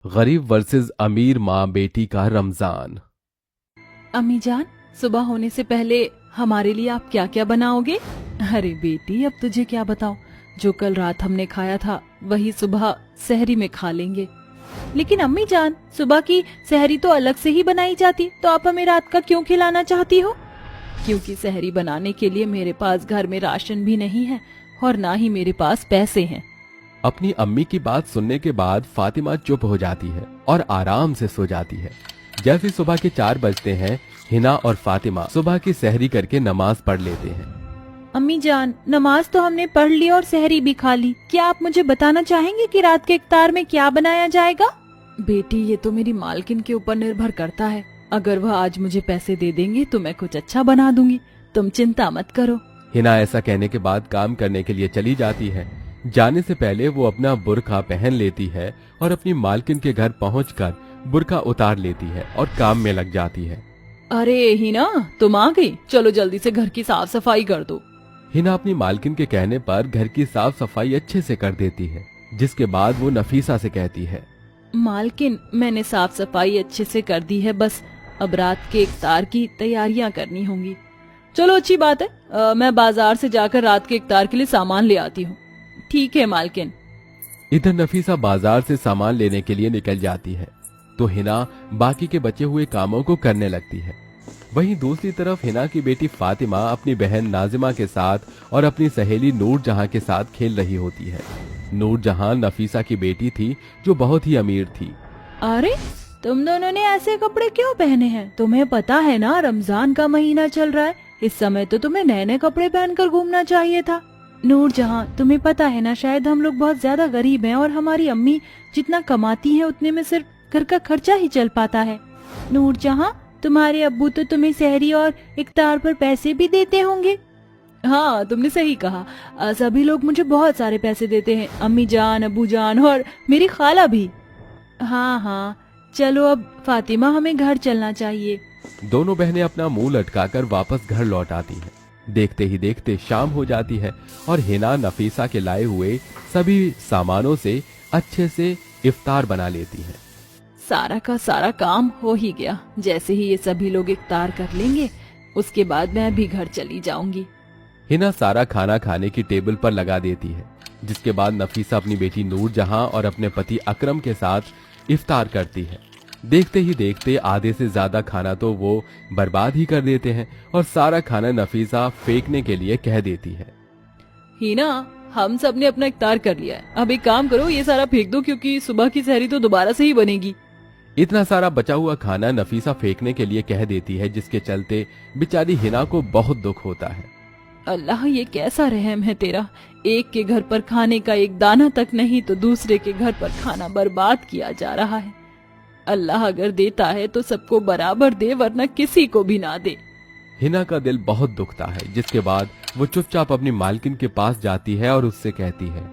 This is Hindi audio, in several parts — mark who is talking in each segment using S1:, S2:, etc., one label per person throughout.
S1: गरीब वर्सेस अमीर माँ बेटी का रमजान।
S2: अम्मी जान, सुबह होने से पहले हमारे लिए आप क्या क्या बनाओगे? अरे बेटी, अब तुझे क्या बताऊं, जो कल रात हमने खाया था वही सुबह सहरी में खा लेंगे। लेकिन अम्मी जान, सुबह की सहरी तो अलग से ही बनाई जाती, तो आप हमें रात का क्यों खिलाना चाहती हो? क्योंकि सहरी बनाने के लिए मेरे पास घर में राशन भी नहीं है और ना ही मेरे पास पैसे हैं।
S1: अपनी अम्मी की बात सुनने के बाद फातिमा चुप हो जाती है और आराम से सो जाती है। जैसे सुबह के 4 बजते हैं, हिना और फातिमा सुबह की सहरी करके नमाज पढ़ लेते हैं।
S2: अम्मी जान, नमाज तो हमने पढ़ ली और सहरी भी खा ली। क्या आप मुझे बताना चाहेंगे कि रात के इफ्तार में क्या बनाया जाएगा? बेटी, ये तो मेरी मालकिन के ऊपर निर्भर करता है। अगर वह आज मुझे पैसे दे देंगे तो मैं कुछ अच्छा बना दूंगी, तुम चिंता मत करो।
S1: हिना ऐसा कहने के बाद काम करने के लिए चली जाती है। जाने से पहले वो अपना बुर्का पहन लेती है और अपनी मालकिन के घर पहुंचकर बुर्का उतार लेती है और काम में लग जाती है।
S2: अरे हिना, तुम आ गई, चलो जल्दी से घर की साफ सफाई कर दो।
S1: हिना अपनी मालकिन के कहने पर घर की साफ सफाई अच्छे से कर देती है, जिसके बाद वो नफीसा से कहती है,
S2: मालकिन, मैंने साफ सफाई अच्छे से कर दी है, बस अब रात के इफ्तार की तैयारियां करनी होंगी। चलो अच्छी बात है, मैं बाजार से जाकर रात के इफ्तार के लिए सामान ले आती हूँ। ठीक है मालकिन।
S1: इधर नफीसा बाजार से सामान लेने के लिए निकल जाती है तो हिना बाकी के बचे हुए कामों को करने लगती है। वहीं दूसरी तरफ हिना की बेटी फातिमा अपनी बहन नाजिमा के साथ और अपनी सहेली नूर जहां के साथ खेल रही होती है। नूर जहां नफीसा की बेटी थी जो बहुत ही अमीर थी।
S2: अरे, तुम दोनों ने ऐसे कपड़े क्यों पहने हैं? तुम्हें पता है ना, रमजान का महीना चल रहा है, इस समय तो तुम्हें नए नए कपड़े पहनकर घूमना चाहिए था। नूर जहां, तुम्हें पता है ना, शायद हम लोग बहुत ज्यादा गरीब हैं और हमारी अम्मी जितना कमाती हैं उतने में सिर्फ घर का खर्चा ही चल पाता है। नूर जहां, तुम्हारे अब्बू तो तुम्हें सहरी और इफ्तार पर पैसे भी देते होंगे। हाँ, तुमने सही कहा, सभी लोग मुझे बहुत सारे पैसे देते हैं, अम्मी जान, अब्बू जान और मेरी खाला भी। हाँ हाँ, चलो अब फातिमा, हमें घर चलना चाहिए।
S1: दोनों बहनें अपना मुंह लटकाकर वापस घर लौट आती हैं। देखते ही देखते शाम हो जाती है और हिना नफीसा के लाए हुए सभी सामानों से अच्छे से इफ्तार बना लेती है।
S2: सारा का सारा काम हो ही गया। जैसे ही ये सभी लोग इफ्तार कर लेंगे, उसके बाद मैं भी घर चली जाऊंगी।
S1: हिना सारा खाना खाने की टेबल पर लगा देती है, जिसके बाद नफीसा अपनी बेटी नूर जहां और अपने पति अकरम के साथ इफ्तार करती है। देखते ही देखते आधे से ज्यादा खाना तो वो बर्बाद ही कर देते हैं और सारा खाना नफीसा फेंकने के लिए कह देती है।
S2: हिना, हम सब ने अपना इफ्तार कर लिया है, अब एक काम करो, ये सारा फेंक दो, क्योंकि सुबह की सहरी तो दोबारा से ही बनेगी।
S1: इतना सारा बचा हुआ खाना नफीसा फेंकने के लिए कह देती है, जिसके चलते बेचारी हिना को बहुत दुख होता है।
S2: अल्लाह, ये कैसा रहम है तेरा, एक के घर पर खाने का एक दाना तक नहीं तो दूसरे के घर पर खाना बर्बाद किया जा रहा है। अल्लाह अगर देता है तो सबको बराबर दे, वरना किसी को भी ना दे।
S1: हिना का दिल बहुत दुखता है, जिसके बाद वो चुपचाप अपनी मालकिन के पास जाती है और उससे कहती है,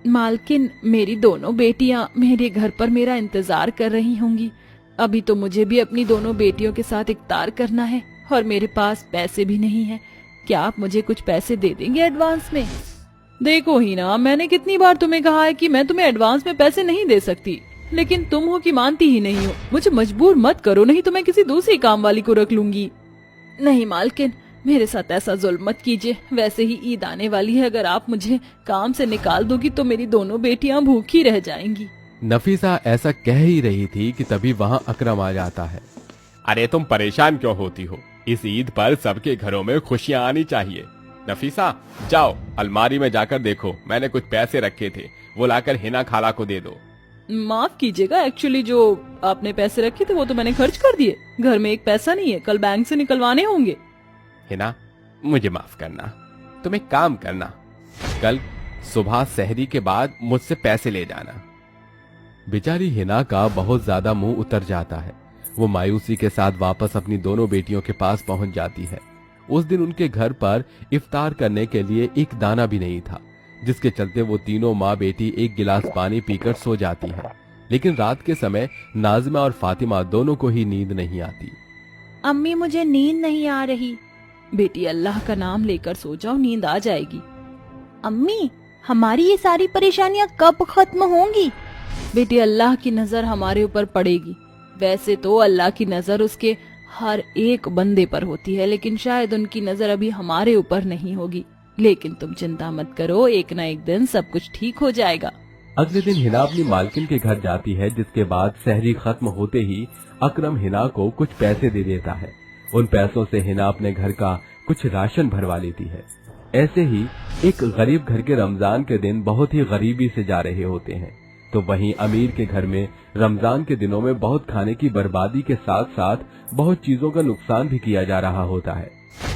S2: मालकिन, मेरी दोनों बेटियां मेरे घर पर मेरा इंतजार कर रही होंगी। अभी तो मुझे भी अपनी दोनों बेटियों के साथ इफ्तार करना है और मेरे पास पैसे भी नहीं है। क्या आप मुझे कुछ पैसे दे देंगे एडवांस में? देखो हिना, मैंने कितनी बार तुम्हें कहा है कि मैं तुम्हें एडवांस में पैसे नहीं दे सकती, लेकिन तुम हो कि मानती ही नहीं हो। मुझे मजबूर मत करो, नहीं तो मैं किसी दूसरी काम वाली को रख लूंगी। नहीं मालकिन, मेरे साथ ऐसा जुल्म मत कीजिए। वैसे ही ईद आने वाली है, अगर आप मुझे काम से निकाल दोगी तो मेरी दोनों बेटियां भूखी रह जाएंगी।
S1: नफीसा ऐसा कह ही रही थी कि तभी वहाँ अकरम आ जाता है।
S3: अरे तुम परेशान क्यों होती हो? इस ईद पर सबके घरों में खुशियां आनी चाहिए। नफीसा, जाओ अलमारी में जाकर देखो, मैंने कुछ पैसे रखे थे, वो लाकर हिना खाला को दे दो।
S2: माफ कीजिएगा, एक्चुअली जो आपने पैसे रखे थे वो तो मैंने खर्च कर दिए। घर में एक पैसा नहीं है, कल बैंक से निकलवाने होंगे।
S3: हिना, मुझे माफ करना, तुम एक काम करना,
S1: कल सुबह सहरी के बाद मुझसे पैसे ले जाना। बेचारी हिना का बहुत ज्यादा मुंह उतर जाता है। वो मायूसी के साथ वापस अपनी दोनों बेटियों के पास पहुंच जाती है। उस दिन उनके घर पर इफ्तार करने के लिए एक दाना भी नहीं था, जिसके चलते वो तीनों माँ बेटी एक गिलास पानी पीकर सो जाती है। लेकिन रात के समय नाजिमा और फातिमा दोनों को ही नींद नहीं आती।
S2: अम्मी, मुझे नींद नहीं आ रही। बेटी, अल्लाह का नाम लेकर सो जाओ, नींद आ जाएगी। अम्मी, हमारी ये सारी परेशानियां कब खत्म होंगी? बेटी, अल्लाह की नजर हमारे ऊपर पड़ेगी। वैसे तो अल्लाह की नजर उसके हर एक बंदे पर होती है, लेकिन शायद उनकी नजर अभी हमारे ऊपर नहीं होगी। लेकिन तुम चिंता मत करो, एक न एक दिन सब कुछ ठीक हो जाएगा।
S1: अगले दिन हिना अपनी मालकिन के घर जाती है, जिसके बाद सहरी खत्म होते ही अकरम हिना को कुछ पैसे दे देता है। उन पैसों से हिना अपने घर का कुछ राशन भरवा लेती है। ऐसे ही एक गरीब घर के रमजान के दिन बहुत ही गरीबी से जा रहे होते हैं, तो वहीं अमीर के घर में रमजान के दिनों में बहुत खाने की बर्बादी के साथ साथ बहुत चीजों का नुकसान भी किया जा रहा होता है।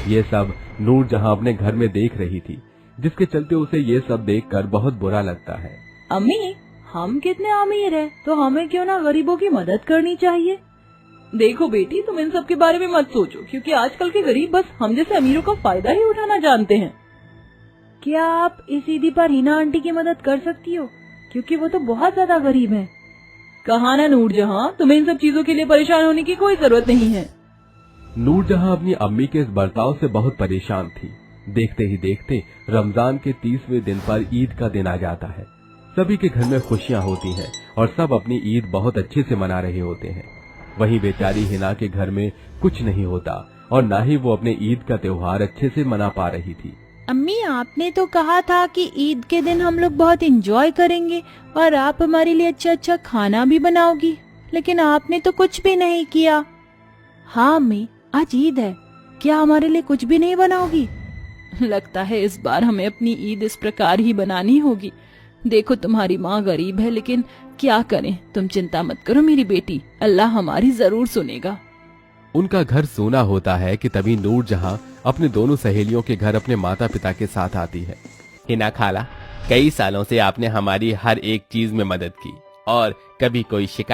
S1: ये सब नूर जहां अपने घर में देख रही थी, जिसके चलते उसे ये सब देखकर बहुत बुरा लगता है।
S2: अम्मी, हम कितने अमीर हैं, तो हमें क्यों ना गरीबों की मदद करनी चाहिए। देखो बेटी, तुम इन सब के बारे में मत सोचो, क्योंकि आजकल के गरीब बस हम जैसे अमीरों का फायदा ही उठाना जानते हैं। क्या आप इस ईदी पर हिना आंटी की मदद कर सकती हो, क्योंकि वो तो बहुत ज्यादा गरीब हैं। कहा ना नूरजहां, तुम्हें इन सब चीजों के लिए परेशान होने की कोई जरूरत नहीं है।
S1: नूरजहां अपनी अम्मी के इस बर्ताव से बहुत परेशान थी। देखते ही देखते रमजान के 30वें दिन पर ईद का दिन आ जाता है। सभी के घर में खुशियां होती हैं और सब अपनी ईद बहुत अच्छे से मना रहे होते हैं। वहीं बेचारी हिना के घर में कुछ नहीं होता और न ही वो अपने ईद का त्योहार अच्छे से मना पा रही थी।
S2: अम्मी, आपने तो कहा था कि ईद के दिन हम लोग बहुत एंजॉय करेंगे और आप हमारे लिए अच्छा अच्छा खाना भी बनाओगी, लेकिन आपने तो कुछ भी नहीं किया। हाँ अम्मी, आज ईद है, क्या हमारे लिए कुछ भी नहीं बनाओगी? लगता है इस बार हमें अपनी ईद इस प्रकार ही बनानी होगी। देखो, तुम्हारी माँ गरीब है, लेकिन क्या करें। तुम चिंता मत करो मेरी बेटी, अल्लाह हमारी जरूर सुनेगा।
S1: उनका घर सोना होता है कि तभी नूरजहां अपने दोनों सहेलियों के घर अपने माता पिता के साथ आती है।
S3: हिना खाला, कई सालों से आपने हमारी हर एक चीज में मदद की और कभी कोई शिकायत